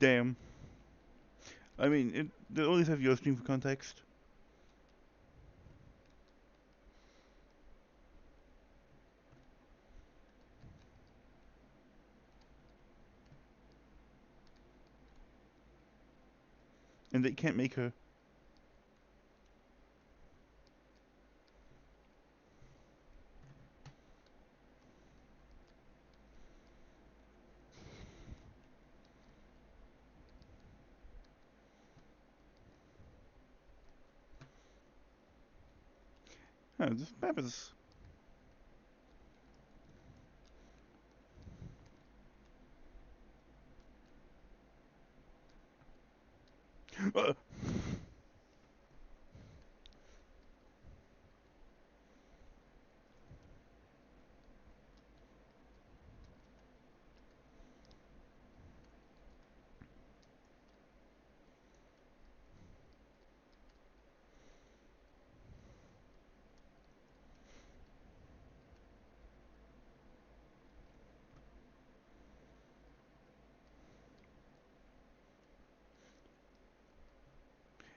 Damn. I mean, they always have your stream for context. And they can't make her. Huh, this map is... Uh,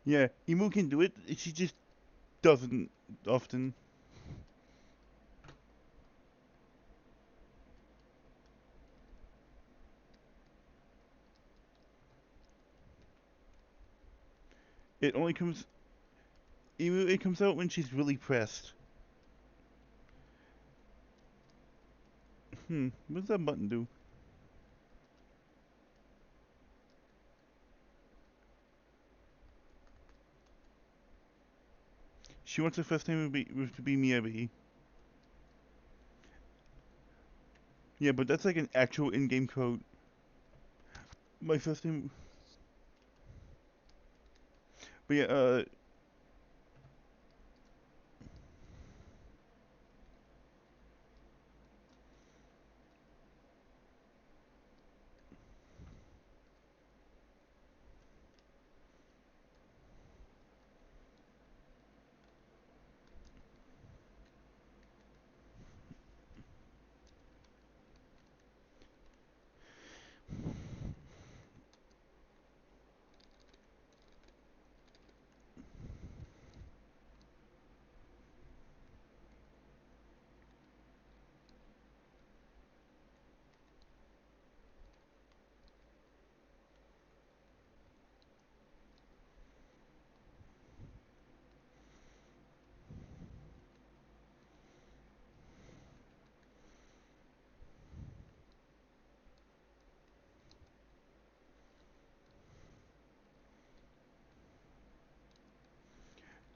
yeah, Emu can do it. She just doesn't often. It only comes... Emu, it comes out when she's really pressed. What does that button do? She wants her first name to be Miyabi. Yeah, but that's like an actual in-game code. My first name... But yeah,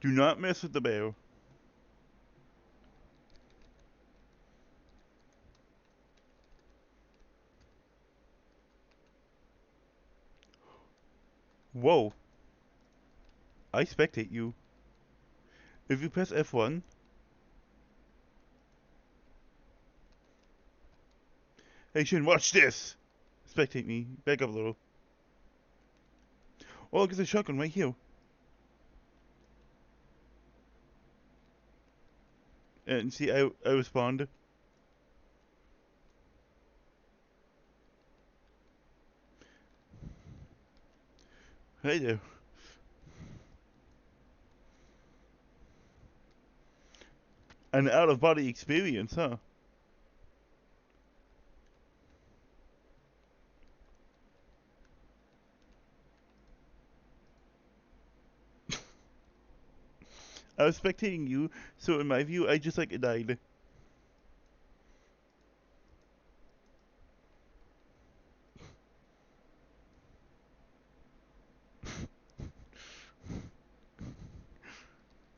do not mess with the bear. Whoa, I spectate you. If you press F1, hey Shin, watch this! Spectate me. Back up a little. Oh, look, there's a shotgun right here. And see, I respond. Hey there. An out-of-body experience, huh? I was spectating you, so in my view, I just like died.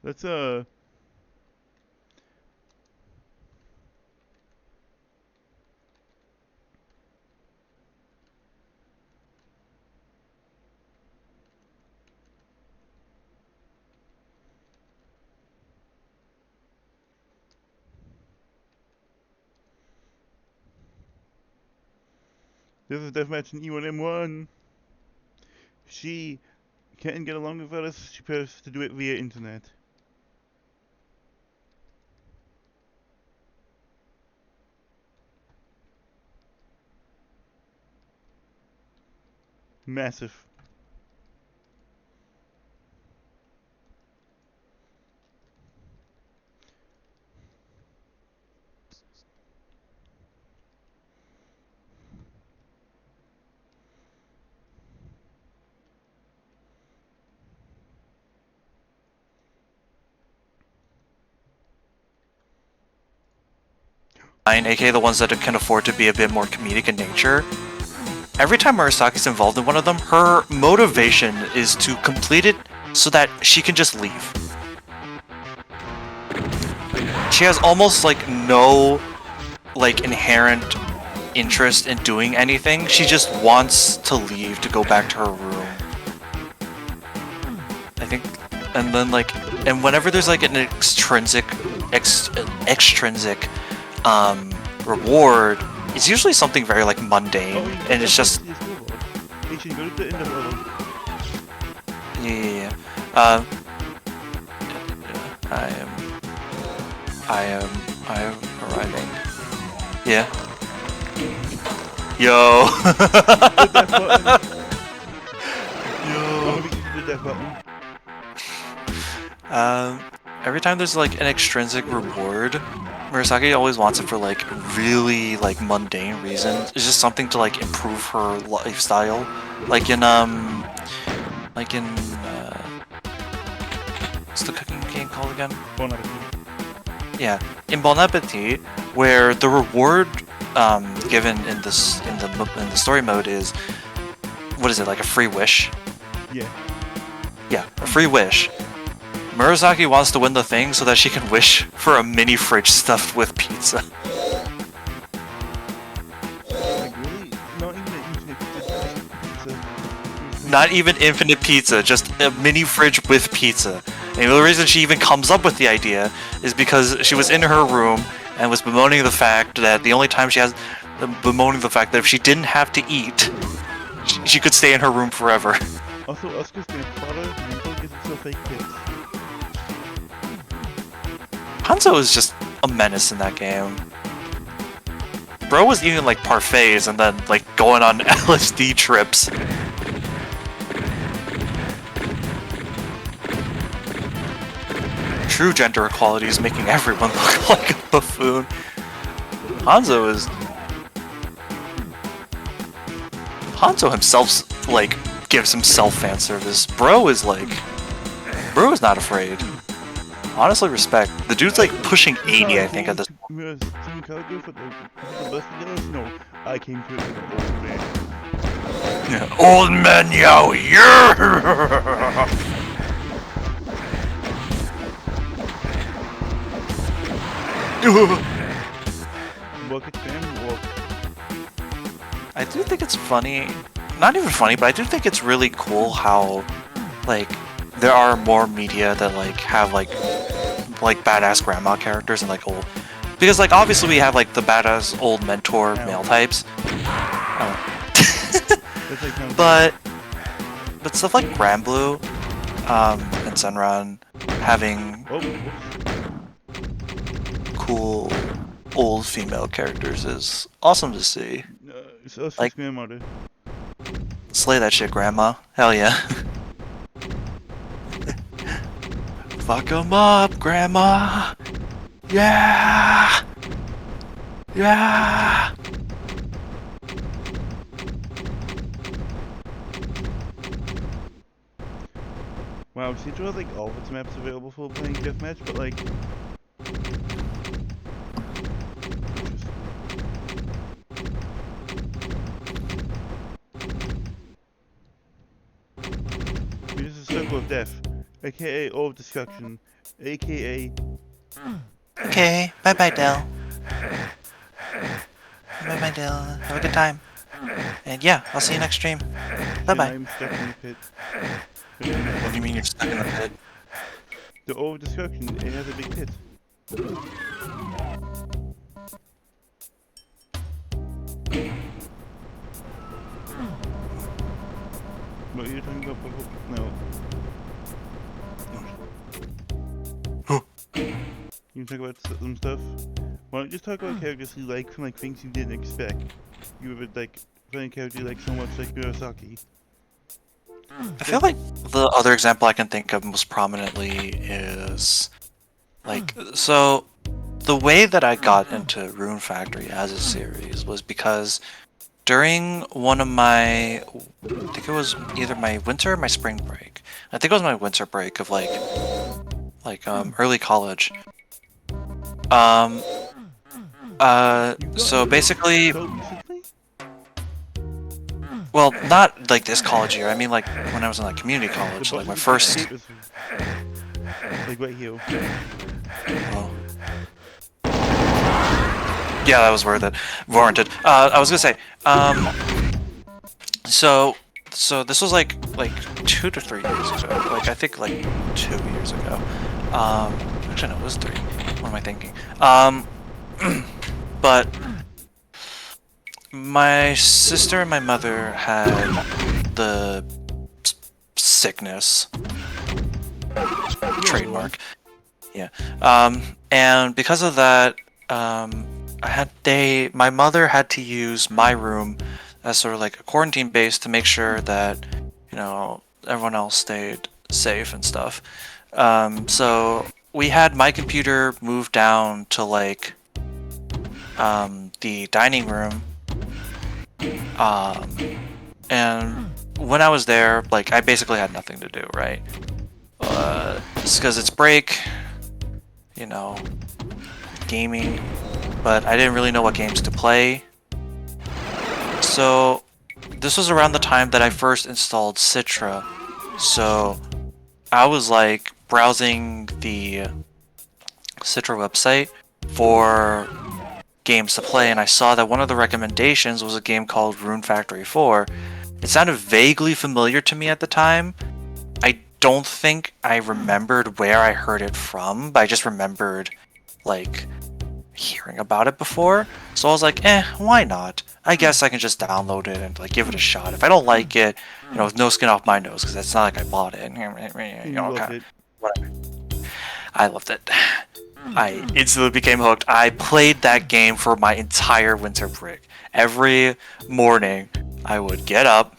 That's this is deathmatch in E1M1. She can't get along with us. She prefers to do it via internet. Massive. aka the ones that can afford to be a bit more comedic in nature. Every time Murasaki's involved in one of them, her motivation is to complete it so that she can just leave. She has almost like no like inherent interest in doing anything. She just wants to leave to go back to her room. I think, and then like, and whenever there's like an extrinsic reward, it's usually something very like mundane, and it's just yeah. I am arriving. Yeah. Yo. Every time there's like an extrinsic reward, Murasaki always wants it for like really like mundane reasons. It's just something to like improve her lifestyle. Like in what's the cooking game called again? Bon Appetit. Yeah, in Bon Appetit, where the reward given in the story mode is, what is it, like a free wish? Yeah. Yeah, a free wish. Murasaki wants to win the thing so that she can wish for a mini fridge stuffed with pizza. Like really? Not even an infinite pizza. Not even infinite pizza, just a mini fridge with pizza. And the reason she even comes up with the idea is because she was in her room and was bemoaning the fact that the only time she has... bemoaning the fact that if she didn't have to eat, she could stay in her room forever. Also, Oscar's grandfather, Mental, gives himself fake tits. Hanzo is just a menace in that game. Bro was eating like parfaits and then like going on LSD trips. True gender equality is making everyone look like a buffoon. Hanzo himself like gives himself fan service. Bro is not afraid. Honestly, respect. The dude's like pushing 80, I think, at this point. No, I came to it with an old man. Yeah. Old man yo, yeah! Look at them, look. I do think it's funny. Not even funny, but I do think it's really cool how, like, there are more media that, like, have, like badass grandma characters and, like, old... Because, like, obviously we have, like, the badass old mentor male types. But stuff like Granblue, and Senran having cool old female characters is awesome to see. It's Oscar's like, grandmother. Slay that shit, grandma. Hell yeah. Fuck 'em up, grandma. Yeah. Yeah. Wow, Central has like all of its maps available for playing deathmatch, but like... This is a circle of death, aka all of destruction, aka... Okay, bye-bye, Dell. Bye-bye, Dell. Have a good time. And yeah, I'll see you next stream. Bye-bye. I'm stuck in the pit. What do you mean you're stuck in the pit? The all of destruction, it has a big pit. What are you talking about? No. You can talk about some stuff. Why don't you just talk about characters you like from like things you didn't expect? You would like find a character you like so much like Murasaki. I feel like the other example I can think of most prominently is like so the way that I got into Rune Factory as a series was because during one of my, I think it was either my winter or my spring break. I think it was my winter break of early college. Um so basically, So recently? well, not like this college year. I mean like when I was in like community college, so, like my first. Like right here. Well, yeah, that was worth it. Warranted. I was gonna say, so this was like 2 to 3 years ago. Like I think like 2 years ago. Actually no, it was 3. What am I thinking? But my sister and my mother had the sickness trademark. Yeah. And because of that, my mother had to use my room as sort of like a quarantine base to make sure that, everyone else stayed safe and stuff. So we had my computer moved down to like, the dining room. And when I was there, like I basically had nothing to do, right? It's because it's break, gaming, but I didn't really know what games to play. So this was around the time that I first installed Citra. So I was like browsing the Citra website for games to play, and I saw that one of the recommendations was a game called Rune Factory 4. It sounded vaguely familiar to me at the time. I don't think I remembered where I heard it from, but I just remembered like hearing about it before. So I was like, why not? I guess I can just download it and like give it a shot. If I don't like it, no skin off my nose, because it's not like I bought it. Whatever. I loved it. I instantly became hooked. I played that game for my entire winter break. Every morning, I would get up,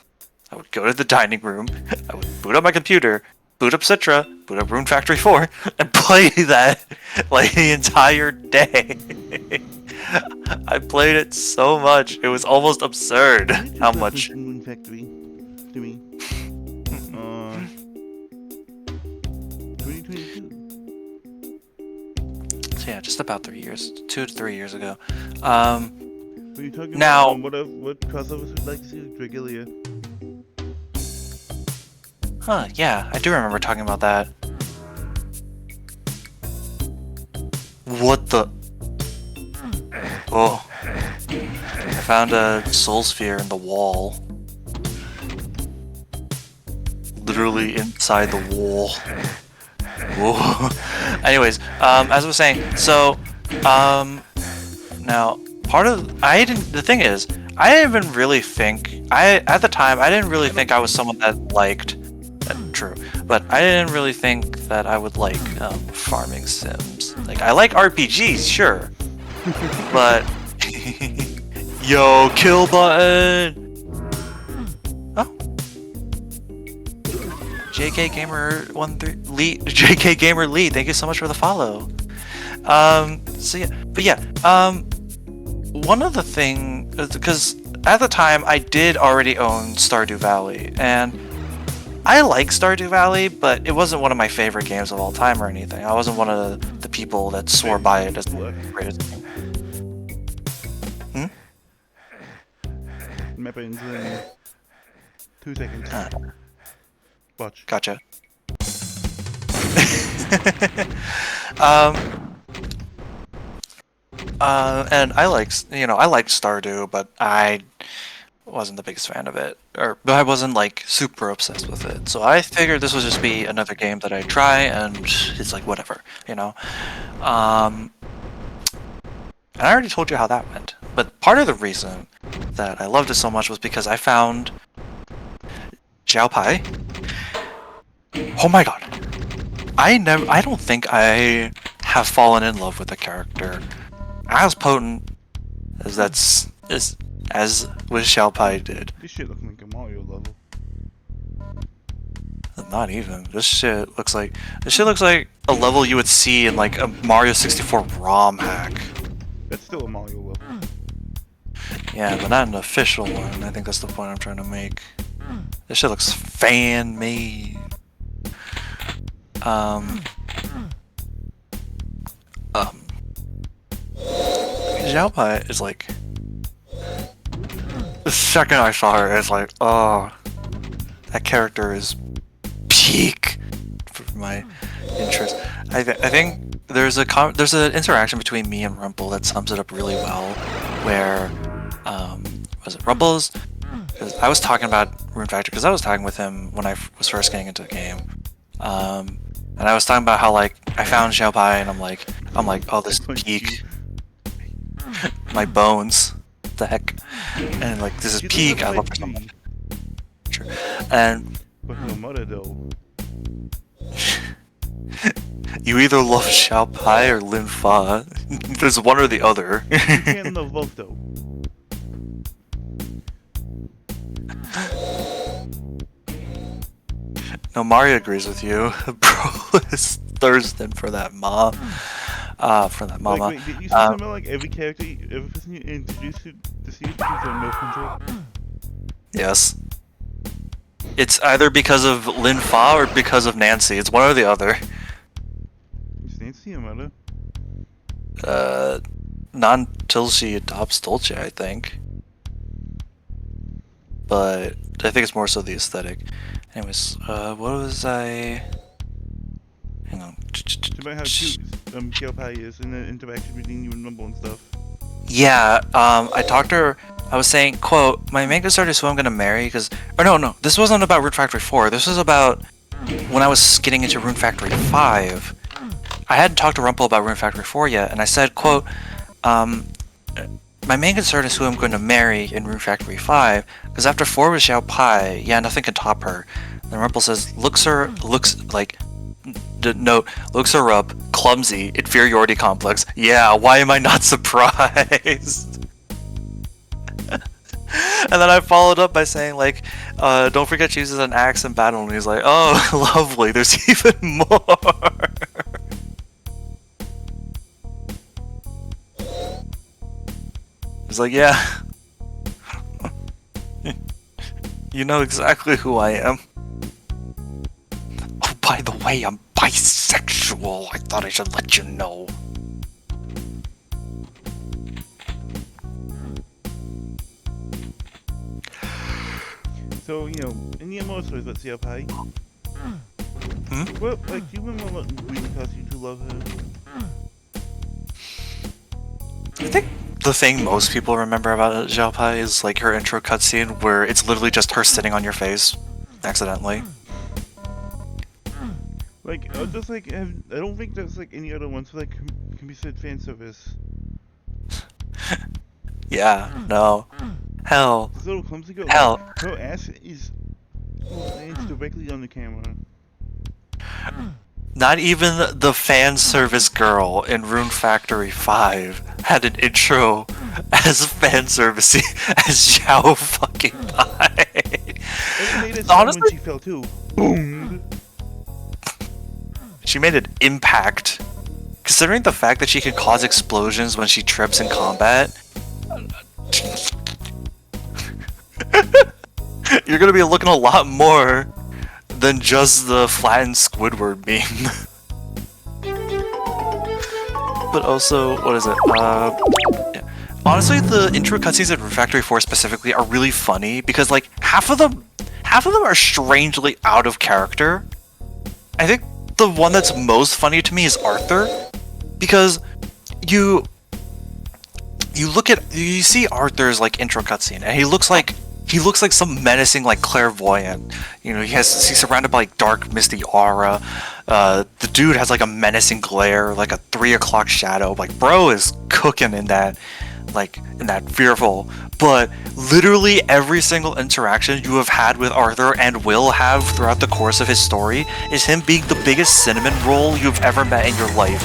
I would go to the dining room, I would boot up my computer, boot up Citra, boot up Rune Factory 4, and play that like the entire day. I played it so much, it was almost absurd how much. Rune Factory to me. 2022. So yeah, just about 3 years, 2 to 3 years ago. Were you talking Now, about what crossovers would like to see with Dragalia? huh? Yeah, I do remember talking about that. What the? Oh, I found a soul sphere in the wall. Literally inside the wall. Whoa. Anyways, as I was saying, so, now, the thing is, I didn't even really think, at the time, I didn't really think I was someone that liked, true, but I didn't really think that I would like, farming sims. Like, I like RPGs, sure, but, yo, kill button! Oh. JK Gamer 13 Lee, JK Gamer Lee, thank you so much for the follow. So yeah, but yeah, one of the things, because at the time I did already own Stardew Valley, and I like Stardew Valley, but it wasn't one of my favorite games of all time or anything. I wasn't one of the people that swore by it as the greatest game. Map ends in 2 seconds. Watch. Gotcha. And I liked Stardew, but I wasn't the biggest fan of it, but I wasn't like super obsessed with it. So I figured this would just be another game that I'd try, and it's like whatever, And I already told you how that went. But part of the reason that I loved it so much was because I found Xiaopai. Oh my god. I don't think I have fallen in love with a character as potent as with Xiaopai did. This shit looking like a Mario level. Not even. This shit looks like a level you would see in like a Mario 64 ROM hack. That's still a Mario level. Yeah, but not an official one. I think that's the point I'm trying to make. This shit looks fan-made. Xiaobai is like... The second I saw her, it's like, oh... That character is peak for my interest. I think there's an interaction between me and Rumple that sums it up really well, where was it Rumple's? I was talking about Rune Factory because I was talking with him when I was first getting into the game, and I was talking about how like I found Xiaobai and I'm like, oh, this is peak. My bones, what the heck, and like this is peak. I love her so much. And but no mother though. You either love Xiaobai or Lin Fa. There's one or the other. You can't love both though. No, Mario agrees with you. Bro is thirsting for that mom. For that mama. Like, wait, did you say something about like every character, every person you introduced to the series because of milk control? Yes. It's either because of Lin Fa or because of Nancy. It's one or the other. Is Nancy a mother? Not until she adopts Dolce, I think. But I think it's more so the aesthetic. Anyways, what was I... Hang on. It's about how cute Xiaobai is and the interaction between you and Rumble and stuff. Yeah, I talked to her. I was saying, quote, my manga started who I'm gonna marry, because... Or no, this wasn't about Rune Factory 4. This was about when I was getting into Rune Factory 5. I hadn't talked to Rumple about Rune Factory 4 yet, and I said, quote, my main concern is who I'm going to marry in Rune Factory 5, because after 4 was Xiaobai, yeah, nothing can top her. Then Rumple says, looks her up, clumsy, inferiority complex. Yeah, why am I not surprised? And then I followed up by saying, like, don't forget she uses an axe in battle, and he's like, oh, lovely, there's even more. He's like, yeah. You know exactly who I am. Oh, by the way, I'm bisexual. I thought I should let you know. So, you know, in the MMO stories, let's see how high. Well, like, do you remember what really caused you to love her? I think the thing most people remember about Xiaobai is like her intro cutscene where it's literally just her sitting on your face, accidentally. Like, just like, I don't think there's like any other ones like can be said fan service. Yeah, no. Hell. This little clumsy girl, Hell. like, her ass is lands directly on the camera. Not even the fan service girl in Rune Factory 5 had an intro as fan servicey as Xiao fucking Bai. And it made it Honestly, when she fell too. Boom. She made an impact. Considering the fact that she can cause explosions when she trips in combat, you're gonna be looking a lot more than just the flattened Squidward meme. But also, what is it? Yeah. Honestly, the intro cutscenes in Rune Factory 4 specifically are really funny because like half of them are strangely out of character. I think the one that's most funny to me is Arthur, because you see Arthur's like intro cutscene and he looks like some menacing like clairvoyant. You know, he's surrounded by like dark misty aura. The dude has like a menacing glare, like a 3 o'clock shadow. Like bro is cooking in that fearful. But literally every single interaction you have had with Arthur and will have throughout the course of his story is him being the biggest cinnamon roll you've ever met in your life.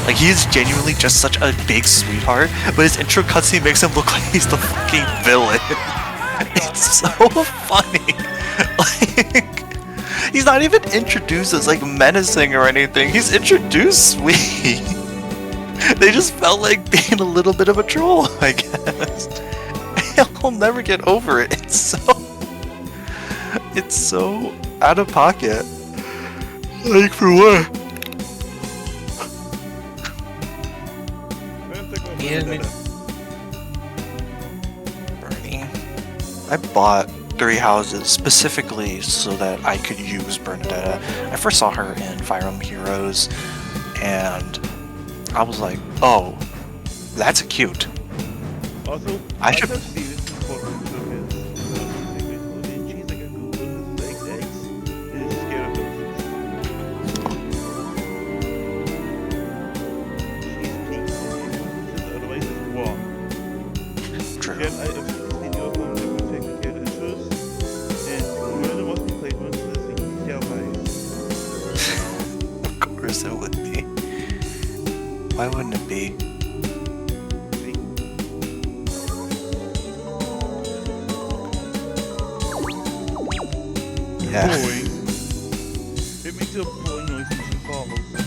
Like, he is genuinely just such a big sweetheart, but his intro cutscene makes him look like he's the fucking villain. It's so funny. Like, He's not even introduced as like menacing or anything. He's introduced sweet. They just felt like being a little bit of a troll, I guess. I'll never get over it. It's so out of pocket. Like for what? Bernie. I bought 3 houses specifically so that I could use Bernadetta. I first saw her in Fire Emblem Heroes, and I was like, oh, that's cute. Also, I should. thought Steven was important to his and she's like a ghoul with eggs and is scared of ghosts. She's peaceful, otherwise it's wrong. True. Again, I've seen your phone that would take care of the truth, and one of the most played ones is the Shell Of course it would be. Why wouldn't it be? Yeah. Boing. It makes a boing noise when she falls.